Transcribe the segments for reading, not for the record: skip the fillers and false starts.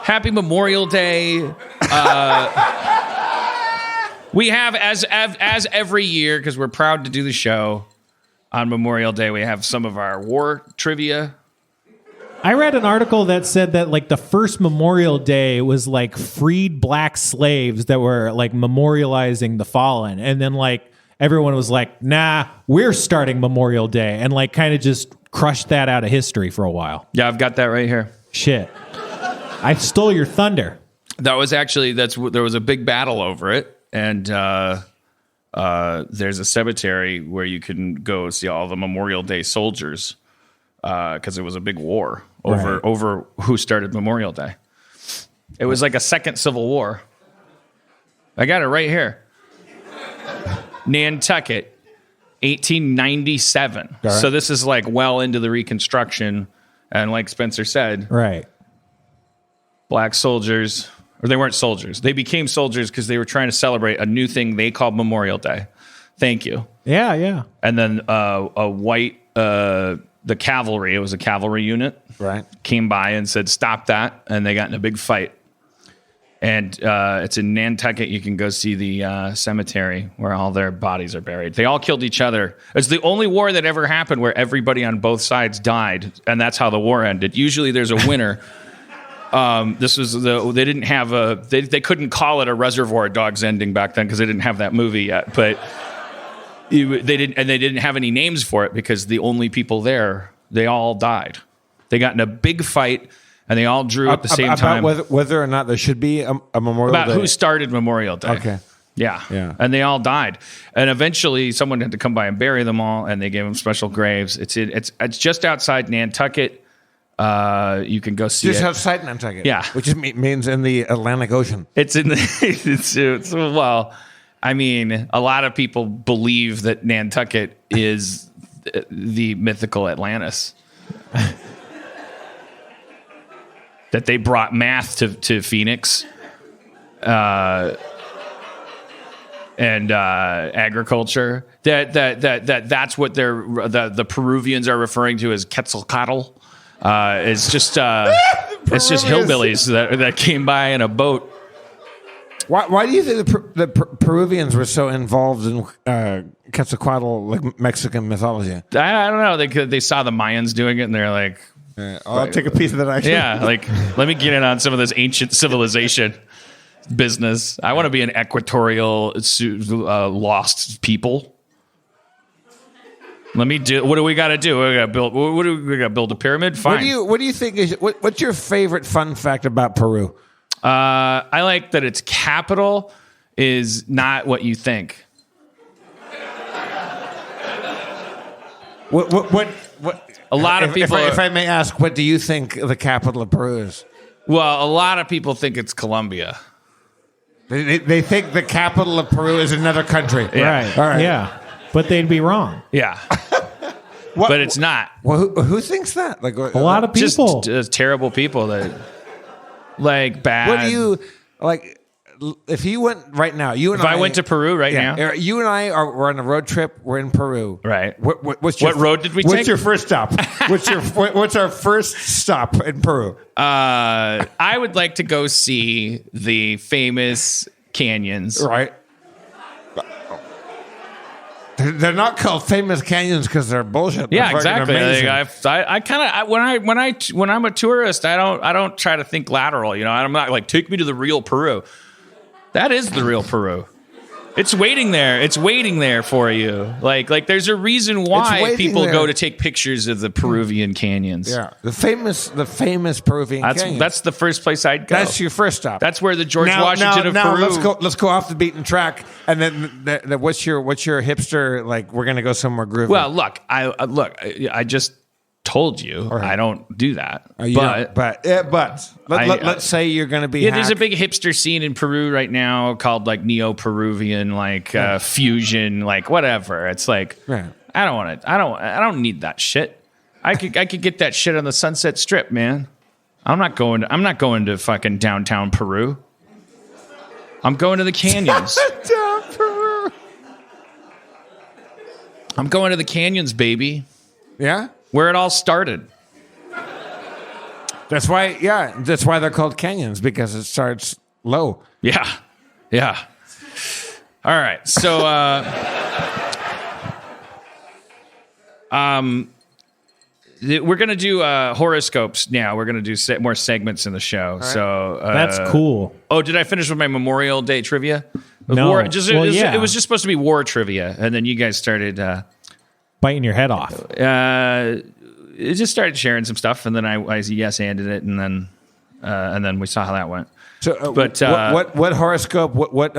Happy Memorial Day. We have, as every year, because we're proud to do the show on Memorial Day, we have some of our war trivia. I read an article that said that like the first Memorial Day was like freed black slaves that were like memorializing the fallen. And then like everyone was like, nah, we're starting Memorial Day, and like kind of just crushed that out of history for a while. Yeah, I've got that right here. Shit. I stole your thunder. That was actually, there was a big battle over it. And there's a cemetery where you can go see all the Memorial Day soldiers because it was a big war over who started Memorial Day. It was like a second Civil War. I got it right here. Nantucket, 1897. Right. So this is like well into the Reconstruction. And like Spencer said, right, black soldiers... Or they weren't soldiers. They became soldiers because they were trying to celebrate a new thing they called Memorial Day. Thank you. Yeah, yeah. And then a white, the cavalry, it was a cavalry unit, right, came by and said, stop that. And they got in a big fight. And it's in Nantucket. You can go see the cemetery where all their bodies are buried. They all killed each other. It's the only war that ever happened where everybody on both sides died. And that's how the war ended. Usually there's a winner. This was they didn't have they couldn't call it a Reservoir Dogs ending back then because they didn't have that movie yet. But they didn't have any names for it because the only people there, they all died. They got in a big fight and they all drew at the same time. Whether or not there should be a Memorial Day. About who started Memorial Day. Okay. Yeah. And they all died. And eventually someone had to come by and bury them all, and they gave them special graves. It's just outside Nantucket. You can go see just it. outside Nantucket. Yeah. Which means in the Atlantic Ocean. It's in the, well, I mean, a lot of people believe that Nantucket is the mythical Atlantis. That they brought math to Phoenix. And agriculture. That's what the Peruvians are referring to as Quetzalcoatl. It's just hillbillies that came by in a boat. Why do you think the Peruvians were so involved in Quetzalcoatl, like Mexican mythology? I don't know. They saw the Mayans doing it, and they're like, I'll take a piece of that action. Yeah, like let me get in on some of this ancient civilization business. I want to be an equatorial lost people. Let me do. What do we got to do? We got to build. What do we got to build a pyramid? Fine. What do you think is what's your favorite fun fact about Peru? I like that its capital is not what you think. What? A lot of people. If I may ask, what do you think the capital of Peru is? Well, a lot of people think it's Colombia. They think the capital of Peru is another country. Yeah. Right. All right. Yeah. But they'd be wrong. Yeah. But it's not. Well, who thinks that? Like a lot of people. Just terrible people that like bad. What do you like? If you went right now, if I went to Peru right now, you and I we're on a road trip. We're in Peru. Right. What road did we take? What's your first stop? What's our first stop in Peru? I would like to go see the famous canyons. Right. They're not called famous canyons because they're bullshit. Yeah, they're exactly. I kind of when I'm a tourist, I don't try to think lateral. You know, I'm not like take me to the real Peru. That is the real Peru. It's waiting there. It's waiting there for you. Like there's a reason why people go to take pictures of the Peruvian canyons. Yeah, the famous Peruvian canyons. That's the first place I'd go. That's your first stop. That's where the George Washington of Peru. Let's go off the beaten track. And then what's your hipster like? We're gonna go somewhere groovy. Well, look, I just told you I don't do that. Let's say you're going to be. Yeah, there's a big hipster scene in Peru right now called like neo-Peruvian, like fusion, like whatever. It's like I don't want it. I don't need that shit. I could get that shit on the Sunset Strip, man. I'm not going to fucking downtown Peru. I'm going to the canyons. Downtown Peru. I'm going to the canyons, baby. Yeah. Where it all started. That's why. Yeah, that's why they're called canyons, because it starts low. Yeah. All right. So, we're going to do horoscopes now. We're going to do more segments in the show. Right. So that's cool. Oh, did I finish with my Memorial Day trivia? No. It was just supposed to be war trivia, and then you guys started biting your head off. It just started sharing some stuff, and then I yes-anded it, and then we saw how that went. So, what horoscope? What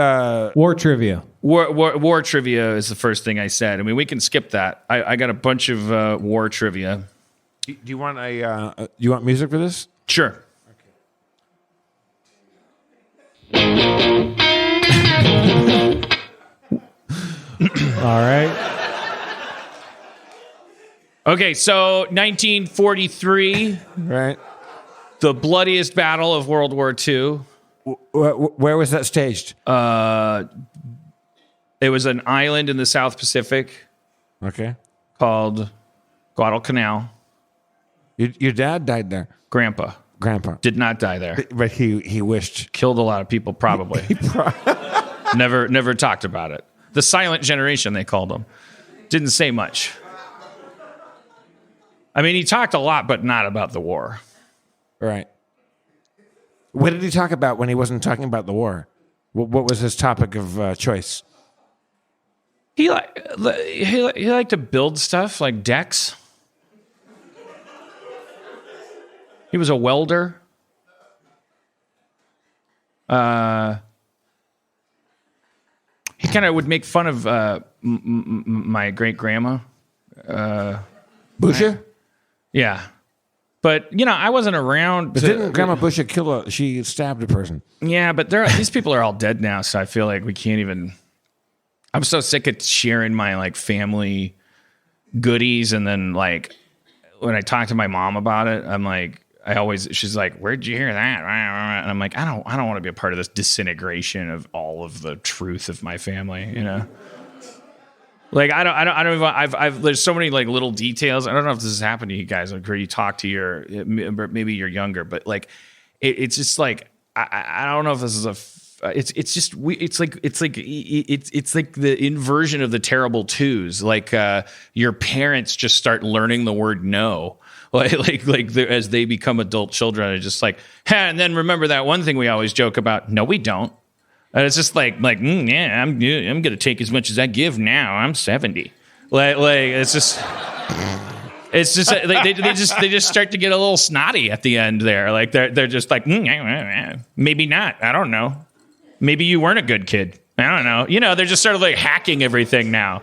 war trivia? War trivia is the first thing I said. I mean, we can skip that. I got a bunch of war trivia. Do you want you want music for this? Sure. All right. Okay, so 1943, right? The bloodiest battle of World War II. Where was that staged? It was an island in the South Pacific. Okay. Called Guadalcanal. Your dad died there. Grandpa did not die there, but he wished. Killed a lot of people, probably. Never talked about it. The silent generation, they called them. Didn't say much. I mean, he talked a lot, but not about the war. Right. What did he talk about when he wasn't talking about the war? What was his topic of choice? He liked to build stuff like decks. He was a welder. He kind of would make fun of my great grandma. Busha? Yeah. But, I wasn't around. But didn't Grandma Busha she stabbed a person? Yeah, but these people are all dead now, so I feel like we can't even. I'm so sick of sharing my family goodies, and then when I talk to my mom about it, I'm like, she's like, "Where'd you hear that?" And I'm like, I don't want to be a part of this disintegration of all of the truth of my family, there's so many little details. I don't know if this has happened to you guys, where you talk to maybe you're younger, but it's just I don't know if this is it's like the inversion of the terrible twos. Your parents just start learning the word no. As they become adult children, it's just and then remember that one thing we always joke about. No, we don't. And it's just I'm gonna take as much as I give now. I'm 70. It's just they just start to get a little snotty at the end there. They're just maybe not. I don't know. Maybe you weren't a good kid. I don't know. They're just sort of hacking everything now.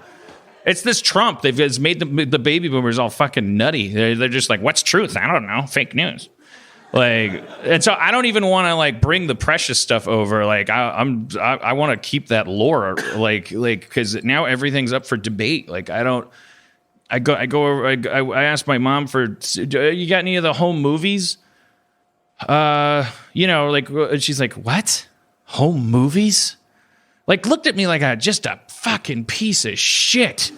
It's this Trump. They've made the baby boomers all fucking nutty. They're just what's truth? I don't know. Fake news. And so I don't even want to bring the precious stuff over. I want to keep that lore, because now everything's up for debate. I asked my mom for, you got any of the home movies? She's like, what? Home movies? Looked at me just a fucking piece of shit.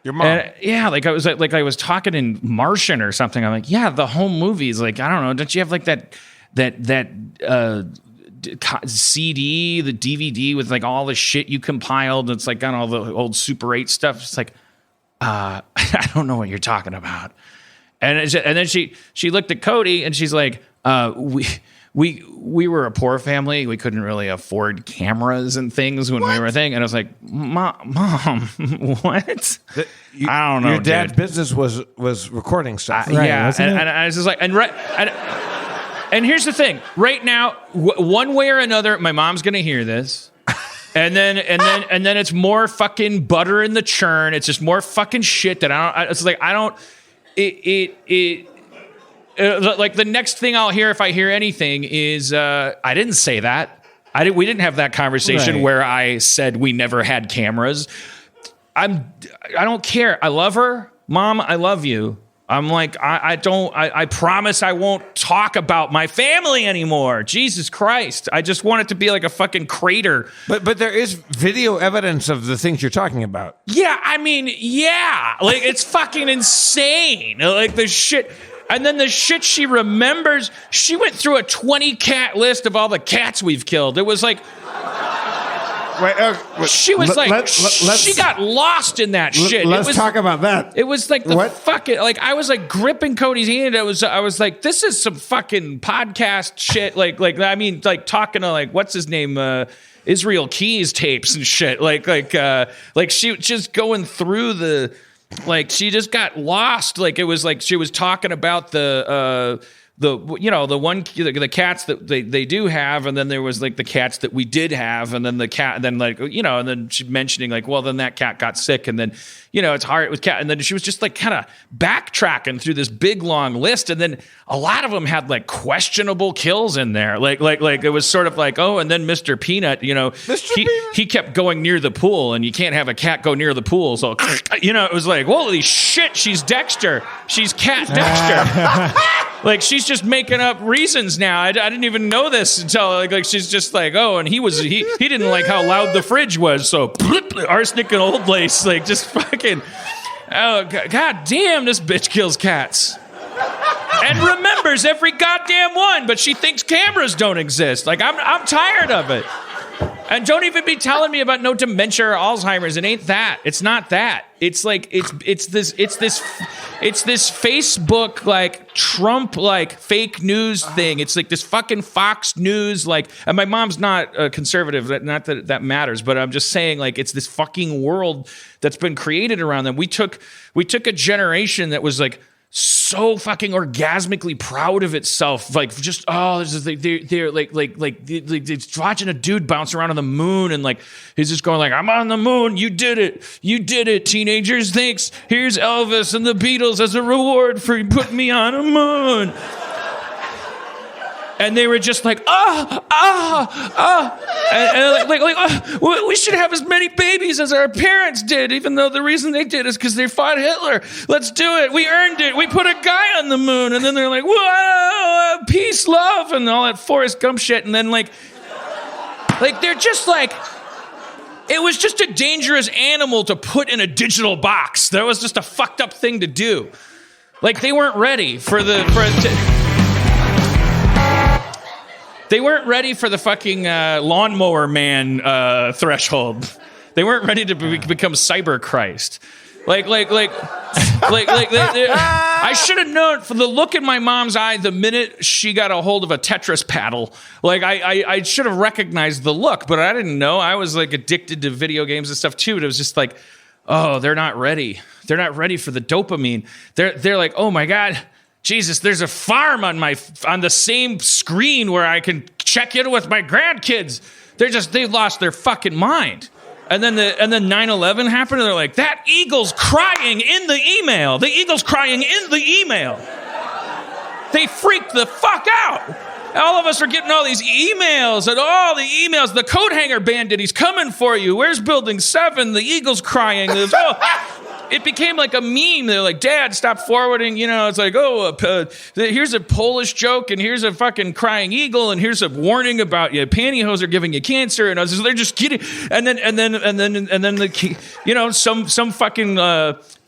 Your mom? Yeah, I was talking in Martian or something. I'm like, yeah, the home movies. I don't know. Don't you have that CD, the DVD with all the shit you compiled? It's got all the old Super 8 stuff. It's I don't know what you're talking about. And then she looked at Cody and she's like, we were a poor family. We couldn't really afford cameras and things when we were a thing. And I was like, Mom, what? I don't know. Your dad's business was recording stuff. Right, yeah. And I was just and here's the thing. Right now, one way or another, my mom's going to hear this. And then it's more fucking butter in the churn. It's just more fucking shit that the next thing I'll hear if I hear anything is I didn't say that. We didn't have that conversation where I said we never had cameras. I don't care. I love her, Mom. I love you. I'm I promise I won't talk about my family anymore. Jesus Christ. I just want it to be a fucking crater. But there is video evidence of the things you're talking about. Yeah, I mean, yeah. It's fucking insane. The shit. And then the shit she remembers, she went through a 20 cat list of all the cats we've killed. It was like, she was she got lost in that shit. Let's talk about that. It was like fucking, like I was like gripping Cody's hand. I was like, this is some fucking podcast shit. Like talking to like, what's his name? Israel Keys tapes and shit. Like she just going through the, like she just got lost. Like it was like she was talking about the cats that they do have, and then there was like the cats that we did have, and then the cat, and then like and then she mentioning like, well, then that cat got sick, and then it's hard with cat, and then she was just like kind of backtracking through this big long list, and then a lot of them had like questionable kills in there, like it was sort of like, oh, and then Mr. Peanut, he kept going near the pool, and you can't have a cat go near the pool, so it was like, holy shit, she's Dexter, she's Cat Dexter. Like she's just making up reasons now. I didn't even know this until like she's just like, oh, and he didn't like how loud the fridge was, so arsenic and old lace, like just fucking, oh god damn, this bitch kills cats and remembers every goddamn one, but she thinks cameras don't exist. Like I'm tired of it. And don't even be telling me about no dementia or Alzheimer's. It ain't that. It's not that. It's like it's this Facebook like Trump like fake news thing. It's like this fucking Fox News like. And my mom's not a conservative. Not that matters. But I'm just saying like it's this fucking world that's been created around them. We took a generation that was like so fucking orgasmically proud of itself, like just they're like watching a dude bounce around on the moon, and like he's just going like, I'm on the moon, you did it, teenagers, thanks, here's Elvis and the Beatles as a reward for putting me on a moon. And they were just like, we should have as many babies as our parents did, even though the reason they did is because they fought Hitler. Let's do it. We earned it. We put a guy on the moon. And then they're like, whoa, peace, love, and all that Forrest Gump shit. And then like they're just like, it was just a dangerous animal to put in a digital box. That was just a fucked up thing to do. Like they weren't ready They weren't ready for the fucking lawnmower man threshold. They weren't ready to become Cyber Christ. I should have known from the look in my mom's eye the minute she got a hold of a Tetris paddle. Like I should have recognized the look, but I didn't know. I was like addicted to video games and stuff too. But it was just like, oh, they're not ready. They're not ready for the dopamine. They're like, oh my God. Jesus, there's a farm on the same screen where I can check in with my grandkids. They lost their fucking mind. And then 9/11 happened, and they're like, that eagle's crying in the email. The eagle's crying in the email. They freaked the fuck out. All of us are getting all these emails, and all the emails. The coat hanger bandit, he's coming for you. Where's building 7? The eagle's crying. It became like a meme. They're like, Dad, stop forwarding. It's like, here's a Polish joke, and here's a fucking crying eagle, and here's a warning about you. Pantyhose are giving you cancer, and they're just kidding. And then some fucking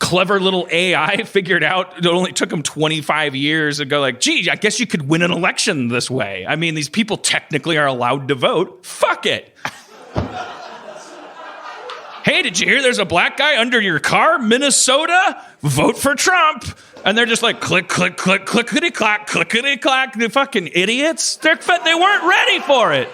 clever little AI figured out. It only took them 25 years to go like, gee, I guess you could win an election this way. I mean, these people technically are allowed to vote. Fuck it. Hey, did you hear there's a black guy under your car? Minnesota? Vote for Trump. And they're just like, click, click, click, clickety-clack, clickety-clack. The fucking idiots. They weren't ready for it.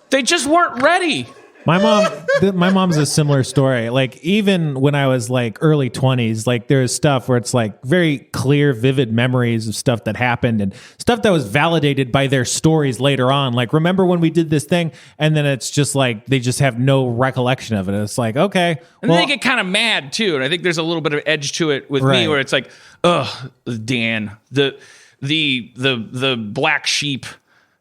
They just weren't ready. My mom's a similar story. Like even when I was like early 20s, like there's stuff where it's like very clear, vivid memories of stuff that happened and stuff that was validated by their stories later on. Like, remember when we did this thing? And then it's just like, they just have no recollection of it. It's like, okay. And then they get kind of mad too. And I think there's a little bit of edge to it with me where it's like, Dan, the black sheep.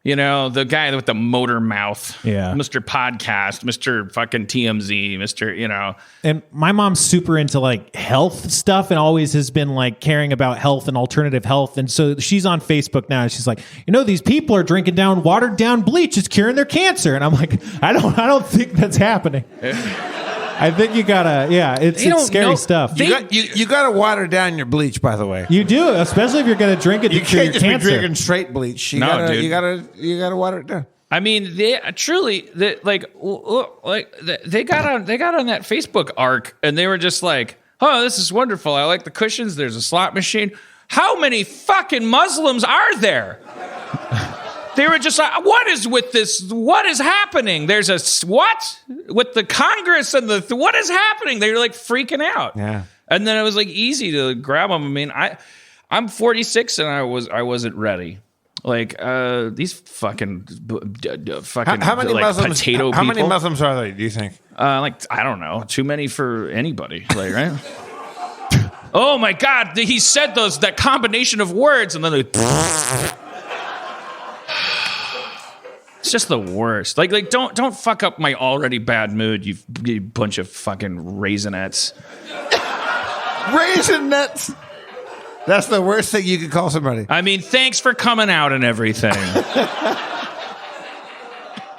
The guy with the motor mouth. Yeah. Mr. Podcast, Mr. fucking TMZ, Mr. And my mom's super into like health stuff and always has been like caring about health and alternative health. And so she's on Facebook now and she's like, these people are drinking down watered down bleach. It's curing their cancer. And I'm like, I don't think that's happening. I think you gotta. Yeah, it's scary stuff. You gotta water down your bleach, by the way. You do, especially if you're gonna drink it. You to cure can't your just cancer. be drinking straight bleach. You gotta water it down. I mean, they truly they got on that Facebook arc, and they were just like, "Oh, this is wonderful. I like the cushions. There's a slot machine. How many fucking Muslims are there?" They were just like, "What is with this? What is happening? There's a what with the Congress and the what is happening?" They were like freaking out. Yeah. And then it was like easy to grab them. I mean, I'm 46 and I wasn't ready. Like these fucking How many like Muslims? potato How many people. Muslims are there? Do you think? Like I don't know, too many for anybody. Like right. Oh my God, he said that combination of words, and then it's just the worst. Like don't fuck up my already bad mood, you bunch of fucking raisinets. Raisinets. That's the worst thing you could call somebody. I mean, thanks for coming out and everything.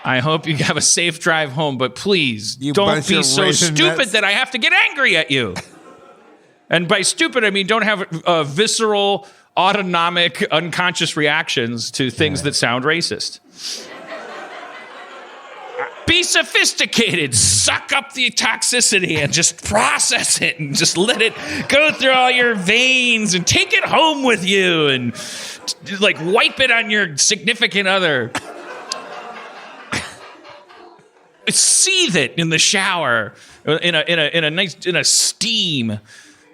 I hope you have a safe drive home, but please don't be so stupid that I have to get angry at you. And by stupid, I mean don't have visceral, autonomic, unconscious reactions to things that sound racist. Be sophisticated. Suck up the toxicity and just process it and just let it go through all your veins and take it home with you and like wipe it on your significant other. Seethe it in the shower in a steam.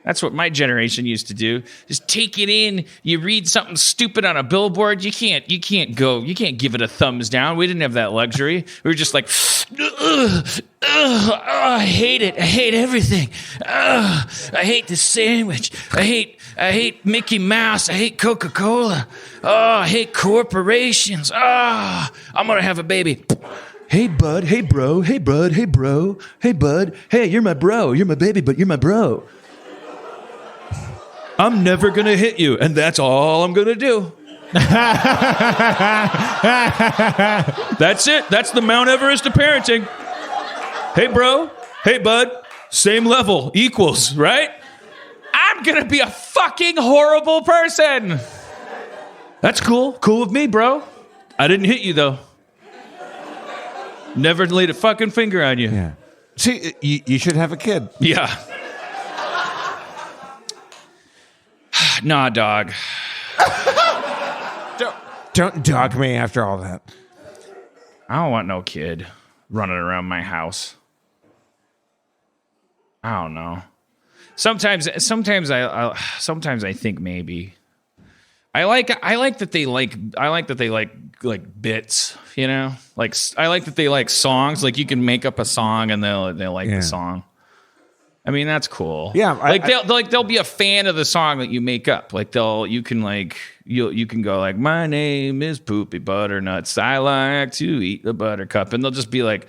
That's what my generation used to do. Just take it in. You read something stupid on a billboard. You can't give it a thumbs down. We didn't have that luxury. We were just like, I hate it. I hate everything. I hate the sandwich. I hate Mickey Mouse. I hate Coca-Cola. Oh, I hate corporations. Oh, I'm going to have a baby. Hey, bud. Hey, bro. Hey, bud. Hey, bro. Hey, bud. Hey, you're my bro. You're my baby, but you're my bro. I'm never going to hit you, and that's all I'm going to do. That's it. That's the Mount Everest of parenting. Hey, bro. Hey, bud. Same level. Equals, right? I'm going to be a fucking horrible person. That's cool. Cool with me, bro. I didn't hit you, though. Never laid a fucking finger on you. Yeah. See, you should have a kid. Yeah. Nah, dog. Don't dog me after all that. I don't want no kid running around my house. I don't know. Sometimes I think maybe. I like that they like bits, you know? Like I like that they like songs. Like you can make up a song and they'll like the song. I mean, that's cool. Yeah, they'll be a fan of the song that you make up. Like you can go like, my name is Poopy Butternuts. I like to eat the buttercup, and they'll just be like,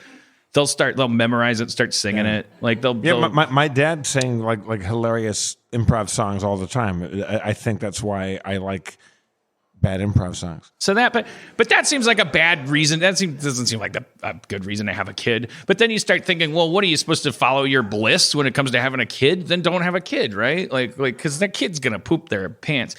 they'll memorize it, start singing it. Like my dad sang like hilarious improv songs all the time. I think that's why I like bad improv songs. So but that seems like a bad reason. Doesn't seem like a good reason to have a kid. But then you start thinking, well, what are you supposed to follow your bliss when it comes to having a kid? Then don't have a kid, right? Like because that kid's gonna poop their pants.